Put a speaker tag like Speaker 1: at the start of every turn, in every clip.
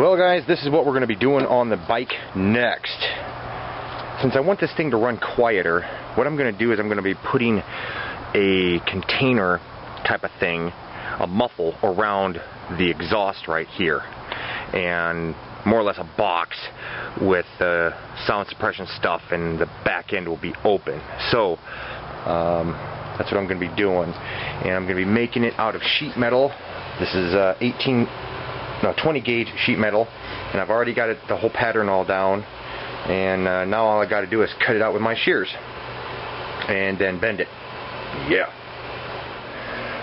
Speaker 1: Well guys, this is what we're going to be doing on the bike next. Since I want this thing to run quieter, what I'm going to do is I'm going to be putting a container type of thing, a muffle around the exhaust right here, and more or less a box with sound suppression stuff, and the back end will be open. So that's what I'm going to be doing, and I'm going to be making it out of sheet metal. This is 20 gauge sheet metal, and I've already got the whole pattern all down, and now all I got to do is cut it out with my shears and then bend it. Yeah.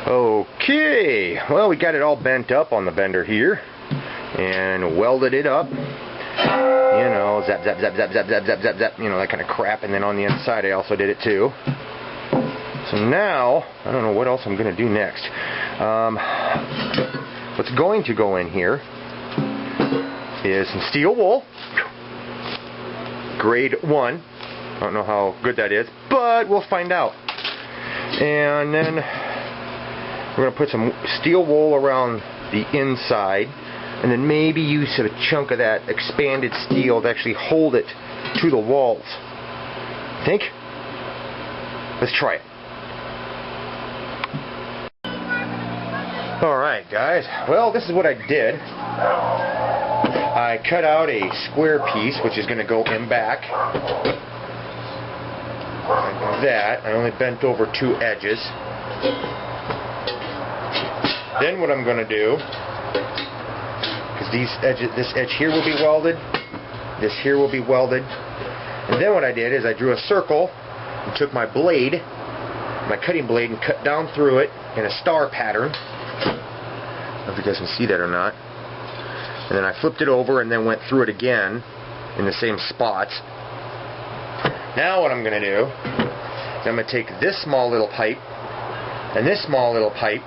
Speaker 1: Okay, well, we got it all bent up on the bender here and welded it up, you know, zap zap zap zap zap zap zap zap zap, you know, that kind of crap. And then on the inside I also did it too. So now I don't know what else I'm gonna do next. What's going to go in here is some steel wool, grade 1. I don't know how good that is, but we'll find out. And then we're going to put some steel wool around the inside, and then maybe use a chunk of that expanded steel to actually hold it to the walls. Think? Let's try it. Alright guys, well, this is what I did. I cut out a square piece which is going to go in back like that. I only bent over 2 edges. Then what I'm going to do, because this edge here will be welded, this here will be welded, and then what I did is I drew a circle and took my blade, my cutting blade, and cut down through it in a star pattern. I don't know if you guys can see that or not. And then I flipped it over and then went through it again in the same spots. Now what I'm going to do is I'm going to take this small little pipe and this small little pipe,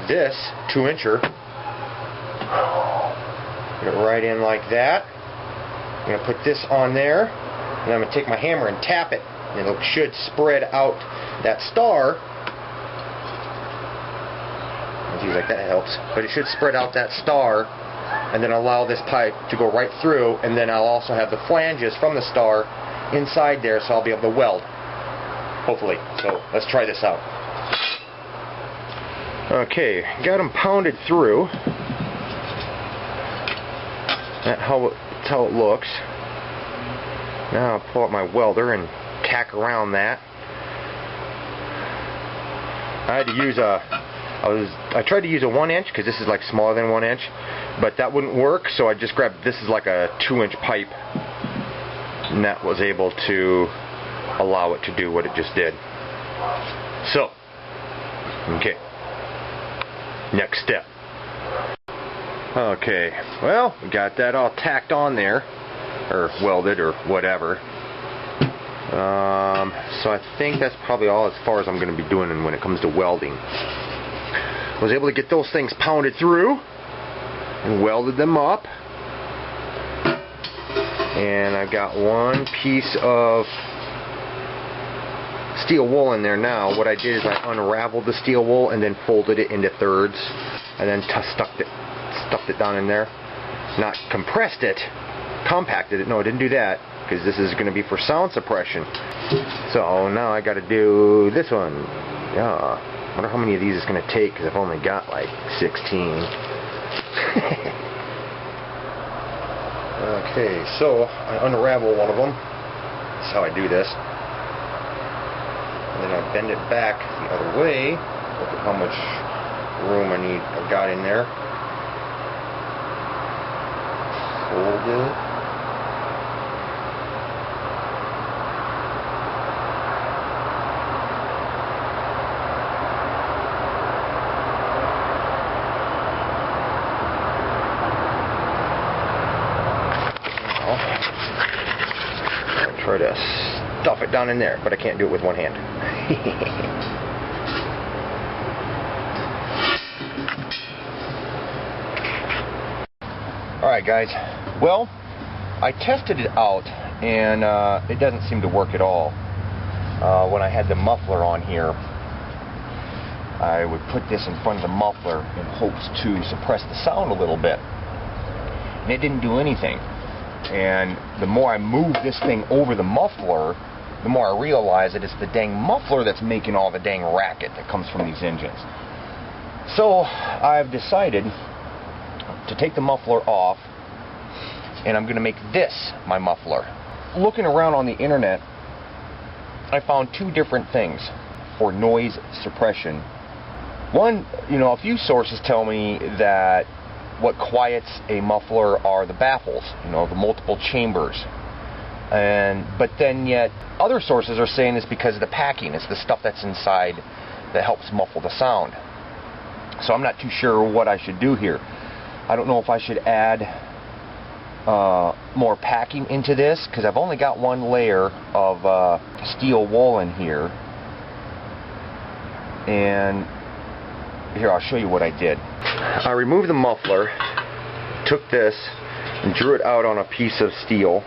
Speaker 1: this 2-incher, put it right in like that. I'm going to put this on there, and I'm going to take my hammer and tap it, and it should spread out that star. Geez, like that helps, but it should spread out that star and then allow this pipe to go right through, and then I'll also have the flanges from the star inside there, so I'll be able to weld, hopefully. So let's try this out. Okay, got them pounded through. That's how it looks. Now I'll pull out my welder and tack around that. I had to use I tried to use a 1-inch because this is like smaller than 1 inch, but that wouldn't work, so I just grabbed, this is like a 2-inch pipe, and that was able to allow it to do what it just did. So, okay, next step. Okay, well, we got that all tacked on there, or welded, or whatever. So I think that's probably all as far as I'm going to be doing when it comes to welding. I was able to get those things pounded through and welded them up, and I've got one piece of steel wool in there now. What I did is I unraveled the steel wool and then folded it into thirds, and then stuffed it down in there. Not compressed it, compacted it. No, I didn't do that, because this is going to be for sound suppression. So now I got to do this one. Yeah. I wonder how many of these it's going to take, because I've only got like 16. Okay, so I unravel one of them. That's how I do this. And then I bend it back the other way. Look at how much room I've got in there. Fold it. Try to stuff it down in there, but I can't do it with one hand. Alright guys, well, I tested it out, and it doesn't seem to work at all. When I had the muffler on here, I would put this in front of the muffler in hopes to suppress the sound a little bit. And it didn't do anything. And the more I move this thing over the muffler, the more I realize that it's the dang muffler that's making all the dang racket that comes from these engines. So I've decided to take the muffler off, and I'm going to make this my muffler. Looking around on the internet, I found two different things for noise suppression. One, a few sources tell me that what quiets a muffler are the baffles, the multiple chambers. But then yet other sources are saying it's because of the packing. It's the stuff that's inside that helps muffle the sound. So I'm not too sure what I should do here. I don't know if I should add more packing into this, because I've only got one layer of steel wool in here. And here, I'll show you what I did. I removed the muffler, took this and drew it out on a piece of steel,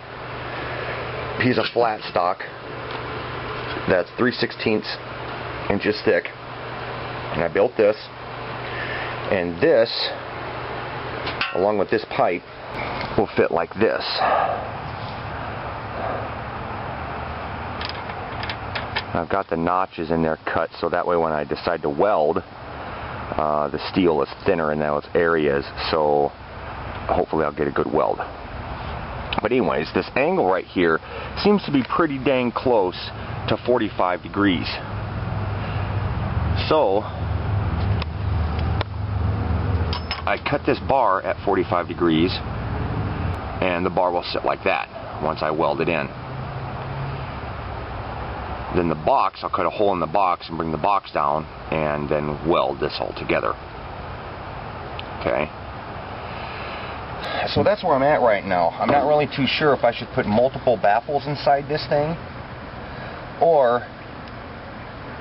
Speaker 1: piece of flat stock that's 3/16 inches thick, and I built this, and this along with this pipe will fit like this. I've got the notches in there cut so that way when I decide to weld, the steel is thinner in those areas, so hopefully I'll get a good weld. But anyways, this angle right here seems to be pretty dang close to 45 degrees. So I cut this bar at 45 degrees, and the bar will sit like that once I weld it in. Then the box, I'll cut a hole in the box and bring the box down and then weld this all together. Okay. So that's where I'm at right now. I'm not really too sure if I should put multiple baffles inside this thing, or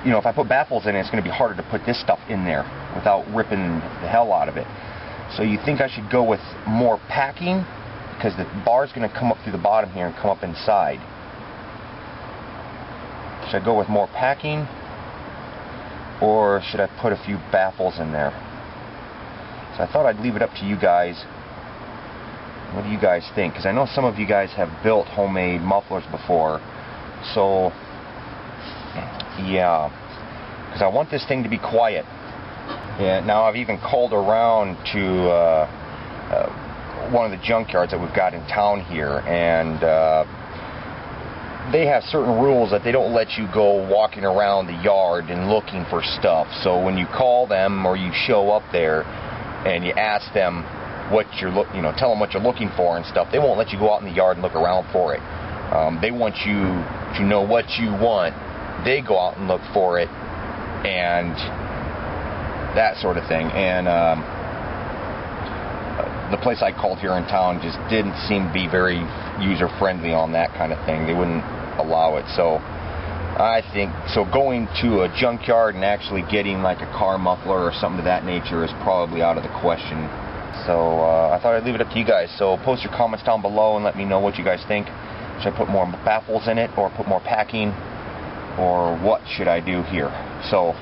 Speaker 1: if I put baffles in it, it's going to be harder to put this stuff in there without ripping the hell out of it. So you think I should go with more packing, because the bar is going to come up through the bottom here and come up inside. Should I go with more packing, or should I put a few baffles in there? So I thought I'd leave it up to you guys. What do you guys think? Because I know some of you guys have built homemade mufflers before. So yeah, because I want this thing to be quiet. Yeah. Now I've even called around to one of the junkyards that we've got in town here, and they have certain rules that they don't let you go walking around the yard and looking for stuff. So when you call them or you show up there and you ask them what you're tell them what you're looking for and stuff, they won't let you go out in the yard and look around for it. They want you to know what you want. They go out and look for it and that sort of thing. And the place I called here in town just didn't seem to be very user-friendly on that kind of thing. They wouldn't allow it. So I think going to a junkyard and actually getting like a car muffler or something of that nature is probably out of the question. So I thought I'd leave it up to you guys. So post your comments down below and let me know what you guys think. Should I put more baffles in it, or put more packing, or what should I do here? So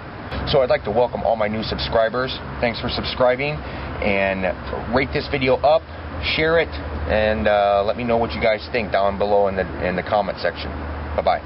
Speaker 1: I'd like to welcome all my new subscribers. Thanks for subscribing, and rate this video up, share it, and let me know what you guys think down below in the comment section. Bye-bye.